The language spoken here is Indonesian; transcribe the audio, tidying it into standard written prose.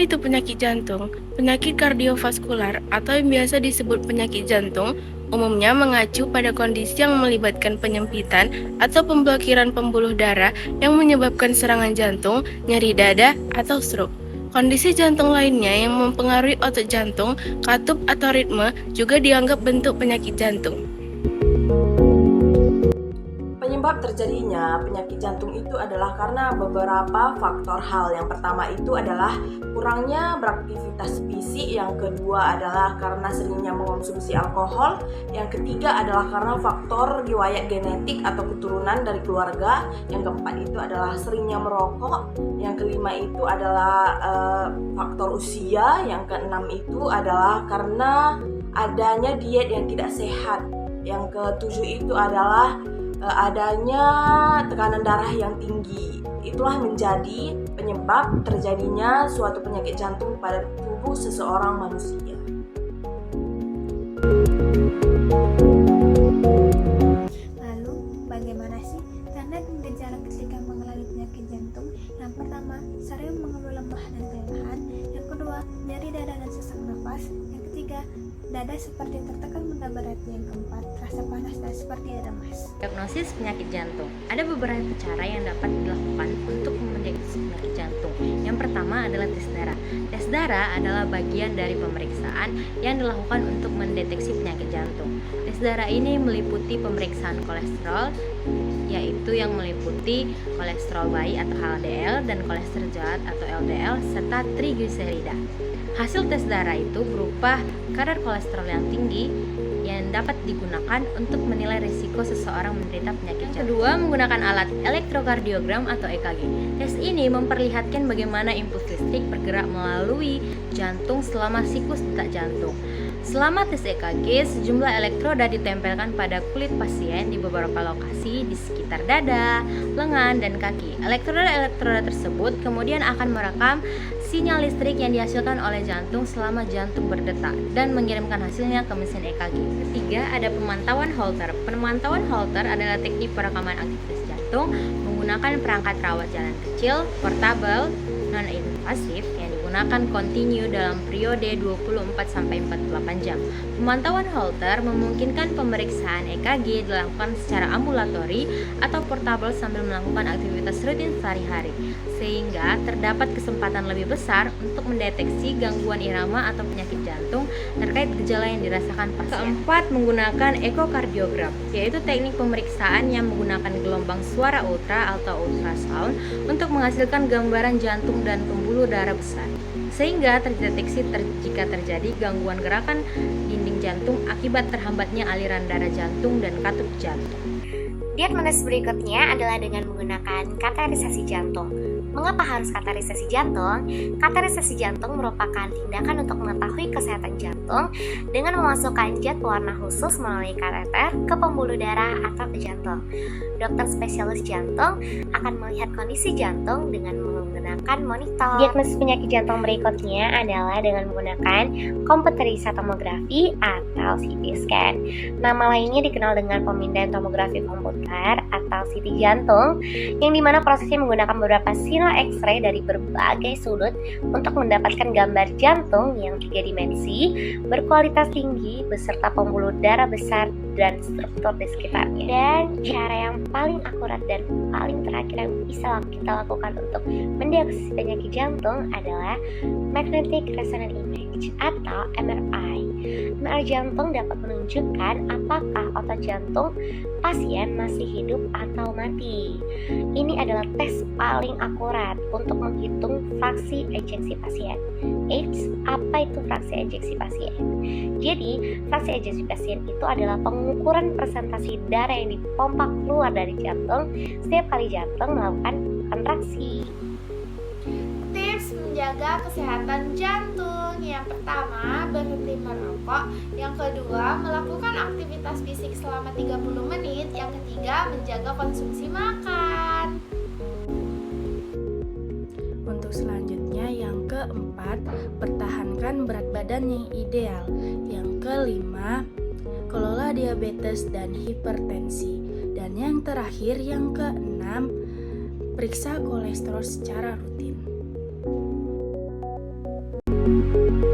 itu penyakit jantung? Penyakit kardiovaskular atau yang biasa disebut penyakit jantung umumnya mengacu pada kondisi yang melibatkan penyempitan atau pemblokiran pembuluh darah yang menyebabkan serangan jantung, nyeri dada, atau stroke. Kondisi jantung lainnya yang mempengaruhi otot jantung, katup atau ritme juga dianggap bentuk penyakit jantung. Penyebab terjadinya penyakit jantung itu adalah karena beberapa faktor hal. Yang pertama itu adalah kurangnya beraktivitas fisik, yang kedua adalah karena seringnya mengonsumsi alkohol, yang ketiga adalah karena faktor riwayat genetik atau keturunan dari keluarga, yang keempat itu adalah seringnya merokok, yang kelima itu adalah faktor usia, yang keenam itu adalah karena adanya diet yang tidak sehat, yang ketujuh itu adalah adanya tekanan darah yang tinggi. Itulah menjadi penyebab terjadinya suatu penyakit jantung pada tubuh seseorang manusia. Lalu, bagaimana sih tanda dan gejala ketika mengalami penyakit jantung? Yang pertama, sering mengeluh lemah dan kelelahan. Yang kedua, nyeri dada dan sesak nafas. Yang ketiga, dada seperti tertekan benda berat. Yang keempat, rasa panas dan seperti ada emas. Diagnosis penyakit jantung. Ada beberapa cara yang dapat dilakukan untuk mendiagnosis penyakit jantung. Yang pertama adalah tes darah. Tes darah adalah bagian dari pemeriksaan yang dilakukan untuk mendeteksi penyakit jantung. Tes darah ini meliputi pemeriksaan kolesterol, yaitu yang meliputi kolesterol baik atau HDL dan kolesterol jahat atau LDL serta trigliserida. Hasil tes darah itu berupa kadar kolesterol yang tinggi yang dapat digunakan untuk menilai risiko seseorang menderita penyakit jantung. Kedua, menggunakan alat elektrokardiogram atau EKG. Tes ini memperlihatkan bagaimana impuls listrik bergerak melalui jantung selama siklus detak jantung. Selama tes EKG, sejumlah elektroda ditempelkan pada kulit pasien di beberapa lokasi di sekitar dada, lengan, dan kaki. Elektroda tersebut kemudian akan merekam sinyal listrik yang dihasilkan oleh jantung selama jantung berdetak dan mengirimkan hasilnya ke mesin EKG. Ketiga, ada pemantauan Holter. Pemantauan Holter adalah teknik perekaman aktivitas jantung menggunakan perangkat rawat jalan kecil, portable, non-invasif yang digunakan kontinu dalam periode 24-48 jam. Pemantauan Holter memungkinkan pemeriksaan EKG dilakukan secara ambulatori atau portable sambil melakukan aktivitas rutin sehari-hari, sehingga terdapat kesempatan lebih besar untuk mendeteksi gangguan irama atau penyakit jantung terkait gejala yang dirasakan pasien. Keempat, menggunakan ekokardiogram, yaitu teknik pemeriksaan yang menggunakan gelombang suara ultra atau ultrasound untuk menghasilkan gambaran jantung dan pembuluh darah besar, sehingga terdeteksi jika terjadi gangguan gerakan dinding jantung akibat terhambatnya aliran darah jantung dan katup jantung. Diagnosis berikutnya adalah dengan menggunakan kateterisasi jantung. Mengapa harus kateterisasi jantung? Kateterisasi jantung merupakan tindakan untuk mengetahui kesehatan jantung dengan memasukkan zat pewarna khusus melalui kateter ke pembuluh darah atau ke jantung. Dokter spesialis jantung akan melihat kondisi jantung dengan menggunakan monitor. Diagnosis penyakit jantung berikutnya adalah dengan menggunakan komputerisasi tomografi atau CT scan. Nama lainnya dikenal dengan pemindaian tomografi komputer atau CT jantung, yang dimana prosesnya menggunakan beberapa sinyal X-ray dari berbagai sudut untuk mendapatkan gambar jantung yang 3 dimensi berkualitas tinggi beserta pembuluh darah besar dan struktur di sekitarnya. Dan cara yang paling akurat dan paling terakhir yang bisa kita lakukan untuk mendiagnosis penyakit jantung adalah magnetic resonance image atau MRI. MRI jantung dapat menunjukkan apakah otot jantung pasien masih hidup atau mati. Ini adalah tes paling akurat untuk menghitung fraksi ejeksi pasien. Eits, apa itu fraksi ejeksi pasien? Jadi, fraksi ejeksi pasien itu adalah pengukuran persentase darah yang dipompa keluar dari jantung setiap kali jantung melakukan kontraksi. Tips menjaga kesehatan jantung. Yang pertama, berhenti merokok. Yang kedua, melakukan aktivitas fisik selama 30 menit. Yang ketiga, menjaga konsumsi makan. Untuk selanjutnya, yang keempat, pertahankan berat badan yang ideal. Yang kelima, kelola diabetes dan hipertensi. Dan yang terakhir, yang keenam, periksa kolesterol secara rutin. Thank you.